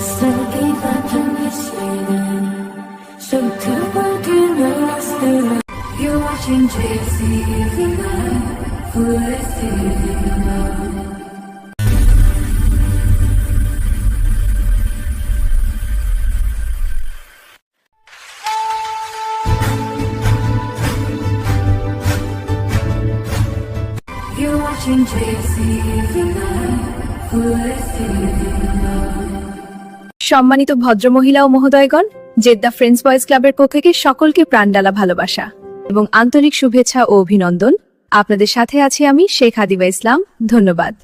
You're watching JCTV Full TV. You're watching JCTV Full TV. সম্মানিত ভদ্রমহিলা ও মহোদয়গণ, Jeddah friends boys ক্লাবের পক্ষ থেকে সকলকে প্রাণডালা ভালোবাসা এবং আন্তরিক শুভেচ্ছা ও অভিনন্দন। আপনাদের সাথে আছি আমি শেখ হাদিবা ইসলাম। ধন্যবাদ।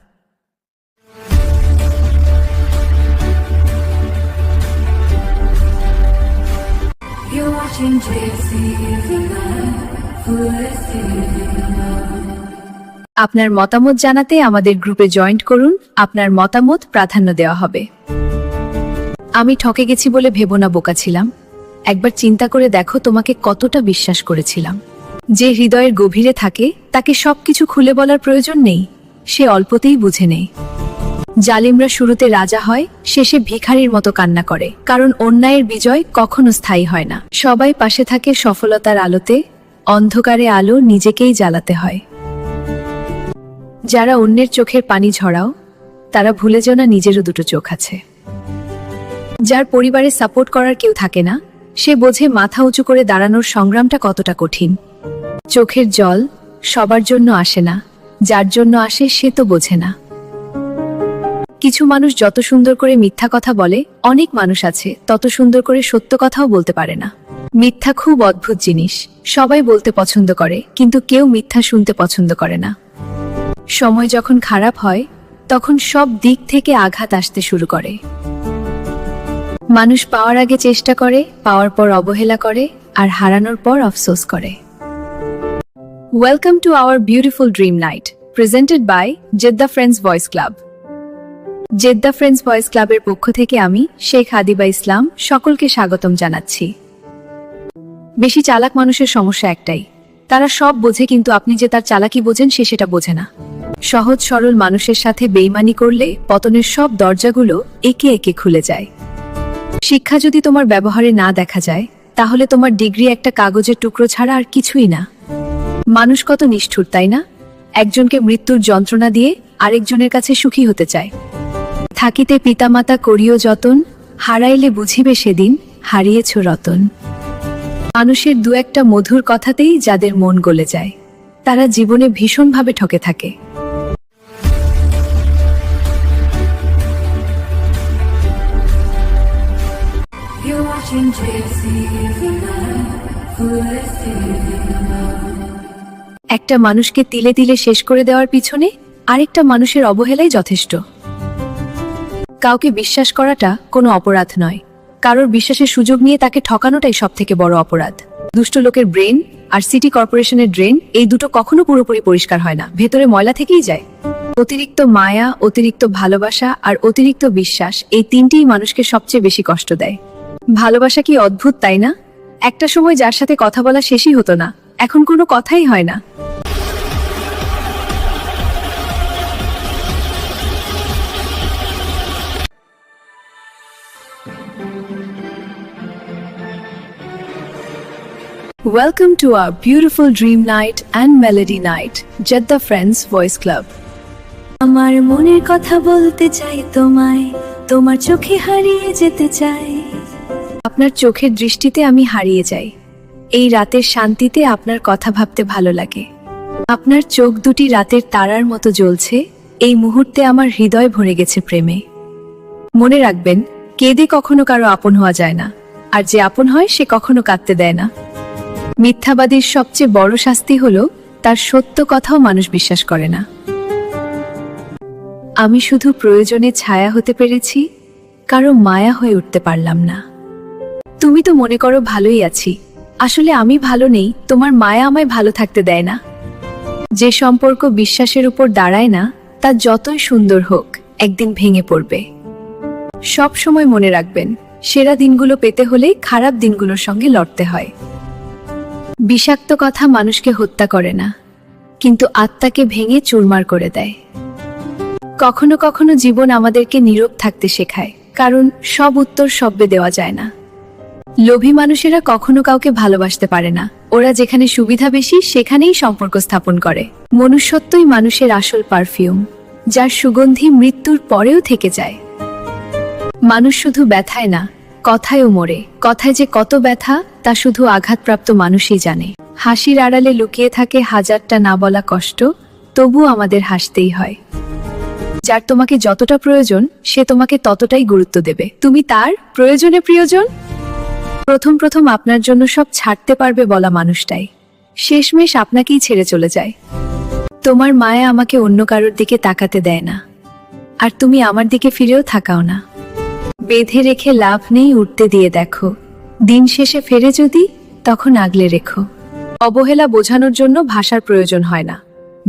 You're watching JCTV Full TV. আপনার মতামত জানাতে আমাদের গ্রুপে জয়েন্ট করুন। আপনার মতামত প্রাধান্য দেওয়া হবে। আমি ঠকে গেছি বলে ভেবো না বোকা ছিলাম। একবার চিন্তা করে দেখো তোমাকে কতটা বিশ্বাস করেছিলাম। যে হৃদয়ের গভীরে থাকে তাকে সবকিছু খুলে বলার প্রয়োজন নেই, সে অল্পতেই বুঝে নেই। জালিমরা শুরুতে রাজা হয়, শেষে ভিখারির মতো কান্না করে, কারণ অন্যায়ের বিজয় কখনো স্থায়ী হয় না। সবাই পাশে থাকে সফলতার আলোতে, অন্ধকারে আলো নিজেকেই জ্বালাতে হয়। যারা অন্যের চোখের পানি ঝরাও, তারা ভুলে যেও না নিজেরও দুটো চোখ আছে। যার পরিবারে সাপোর্ট করার কেউ থাকে না, সে বোঝে মাথা উঁচু করে দাঁড়ানোর সংগ্রামটা কতটা কঠিন। চোখের জল সবার জন্য আসে না, যার জন্য আসে সে তো বোঝে না। কিছু মানুষ যত সুন্দর করে মিথ্যা কথা বলে, অনেক মানুষ আছে তত সুন্দর করে সত্য কথাও বলতে পারে না। মিথ্যা খুব অদ্ভুত জিনিস, সবাই বলতে পছন্দ করে, কিন্তু কেউ মিথ্যা শুনতে পছন্দ করে না। সময় যখন খারাপ হয়, তখন সব দিক থেকে আঘাত আসতে শুরু করে। মানুষ পাওয়ার আগে চেষ্টা করে, পাওয়ার পর অবহেলা করে, আর হারানোর পর আফসোস করে। Welcome to our beautiful dream night, presented by Jeddah friends boys club. Jeddah friends boys ক্লাবের পক্ষ থেকে আমি শেখ হাদিবা ইসলাম সকলকে স্বাগতম জানাচ্ছি। বেশি চালাক মানুষের সমস্যা একটাই, তারা সব বোঝে, কিন্তু আপনি যে তার চালাকি বোঝেন সে সেটা বোঝে না। সহজ সরল মানুষের সাথে বেইমানি করলে পতনের সব দরজাগুলো একে একে খুলে যায়। শিক্ষা যদি তোমার ব্যবহারে না দেখা যায়, তাহলে তোমার ডিগ্রি একটা কাগজের টুকরো ছাড়া আর কিছুই না। মানুষ কত নিষ্ঠুর, তাই না? একজনকে মৃত্যুর যন্ত্রণা দিয়ে আরেকজনের কাছে সুখী হতে চায়। থাকিতে পিতামাতা করিও যতন, হারাইলে বুঝিবে সেদিন হারিয়েছ রতন। মানুষের দু একটা মধুর কথাতেই যাদের মন গলে যায়, তারা জীবনে ভীষণভাবে ঠকে থাকে। You're watching JCTV Full TV. একটা মানুষকে তিলে তিলে শেষ করে দেওয়ার পিছনে আরেকটা মানুষের অবহেলাই যথেষ্ট। কাউকে বিশ্বাস করাটা কোনো অপরাধ নয়, কারোর বিশ্বাসের সুযোগ নিয়ে তাকে ঠকানোটাই সব থেকে বড় অপরাধ। দুষ্ট লোকের ব্রেন আর সিটি কর্পোরেশনের ড্রেন, এই দুটো কখনো পুরোপুরি পরিষ্কার হয় না, ভেতরে ময়লা থেকেই যায়। অতিরিক্ত মায়া, অতিরিক্ত ভালোবাসা আর অতিরিক্ত বিশ্বাস, এই তিনটিই মানুষকে সবচেয়ে বেশি কষ্ট দেয়। ভালোবাসা কি অদ্ভুত, তাই না? একটা সময় যার সাথে কথা বলা শেষই হতো না, এখন কোনো কথাই হয় না। Welcome to our beautiful dream night and melody night, Jeddah Friends Voice Club. আমার মনের কথা বলতে চাই তোমায়, তোমার চোখে হারিয়ে যেতে চাই। আপনার চোখের দৃষ্টিতে আমি হারিয়ে যাই, এই রাতের শান্তিতে আপনার কথা ভাবতে ভালো লাগে। আপনার চোখ দুটি রাতের তারার মতো জ্বলছে, এই মুহূর্তে আমার হৃদয় ভরে গেছে প্রেমে। মনে রাখবেন, কেঁদে কখনো কারো আপন হওয়া যায় না, আর যে আপন হয় সে কখনো কাঁদতে দেয় না। মিথ্যাবাদীর সবচেয়ে বড় শাস্তি হলো তার সত্য কথাও মানুষ বিশ্বাস করে না। আমি শুধু প্রয়োজনে ছায়া হতে পেরেছি, কারো মায়া হয়ে উঠতে পারলাম না। তুমি তো মনে করো ভালোই আছি, আসলে আমি ভালো নেই, তোমার মায়া আমায় ভালো থাকতে দেয় না। যে সম্পর্ক বিশ্বাসের উপর দাঁড়ায় না, তা যতই সুন্দর হোক একদিন ভেঙে পড়বে। সব সময় মনে রাখবেন, সেরা দিনগুলো পেতে হলে খারাপ দিনগুলোর সঙ্গে লড়তে হয়। বিষাক্ত কথা মানুষকে হত্যা করে না, কিন্তু আত্মাকে ভেঙে চুরমার করে দেয়। কখনো কখনো জীবন আমাদেরকে নীরব থাকতে শেখায়, কারণ সব উত্তর শব্দে দেওয়া যায় না। লোভী মানুষেরা কখনো কাউকে ভালোবাসতে পারে না, ওরা যেখানে সুবিধা বেশি সেখানেই সম্পর্ক স্থাপন করে। মনুষ্যত্বই মানুষের আসল পারফিউম, যার সুগন্ধি মৃত্যুর পরেও থেকে যায়। মানুষ শুধু ব্যথায় না, কথায়ও মরে। কথায় যে কত ব্যথা তা শুধু আঘাতপ্রাপ্ত মানুষই জানে। হাসির আড়ালে লুকিয়ে থাকে হাজারটা না বলা কষ্ট, তবু আমাদের হাসতেই হয়। যার তোমাকে যতটা প্রয়োজন সে তোমাকে ততটাই গুরুত্ব দেবে। তুমি তার প্রয়োজনে প্রিয়জন। প্রথম প্রথম আপনার জন্য সব ছাড়তে পারবে বলা মানুষটাই শেষমেশ আপনাকেই ছেড়ে চলে যায়। তোমার মায়া আমাকে অন্য কারোর দিকে তাকাতে দেয় না, আর তুমি আমার দিকে ফিরেও থাকাও না। বেঁধে রেখে লাভ নেই, উঠতে দিয়ে দেখো। দিন শেষে ফেরে যদি, তখন আগলে রেখো। অবহেলা বোঝানোর জন্য ভাষার প্রয়োজন হয় না,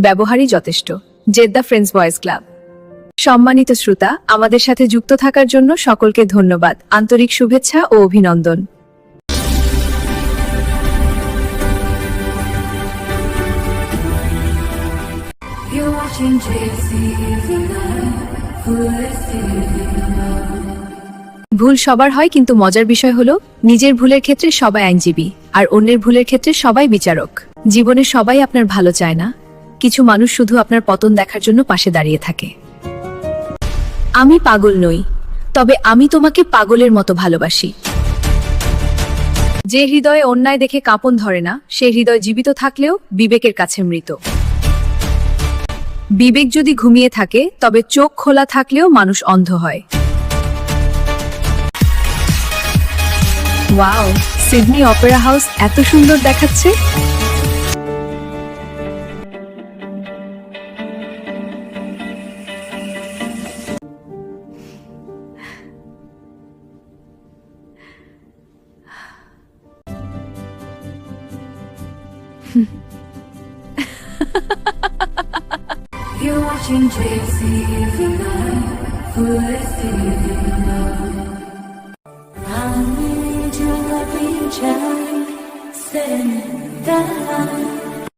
ব্যবহারই যথেষ্ট। Jeddah friends voice club. সম্মানিত শ্রোতা, আমাদের সাথে যুক্ত থাকার জন্য সকলকে ধন্যবাদ, আন্তরিক শুভেচ্ছা ও অভিনন্দন। You're watching JCV ভুল সবার হয়, কিন্তু মজার বিষয় হলো নিজের ভুলের ক্ষেত্রে সবাই আইনজীবী আর অন্যের ভুলের ক্ষেত্রে সবাই বিচারক। জীবনে সবাই আপনার ভালো চায় না, কিছু মানুষ শুধু আপনার পতন দেখার জন্য পাশে দাঁড়িয়ে থাকে। আমি পাগল নই, তবে আমি তোমাকে পাগলের মতো ভালোবাসি। যে হৃদয়ে অন্যায় দেখে কাঁপন ধরে না, সে হৃদয় জীবিত থাকলেও বিবেকের কাছে মৃত। বিবেক যদি ঘুমিয়ে থাকে তবে চোখ খোলা থাকলেও মানুষ অন্ধ হয়। ওয়াও, সিডনি অপেরা হাউস এত সুন্দর দেখাচ্ছে। You're watching JCV I'm your loving child, stand down.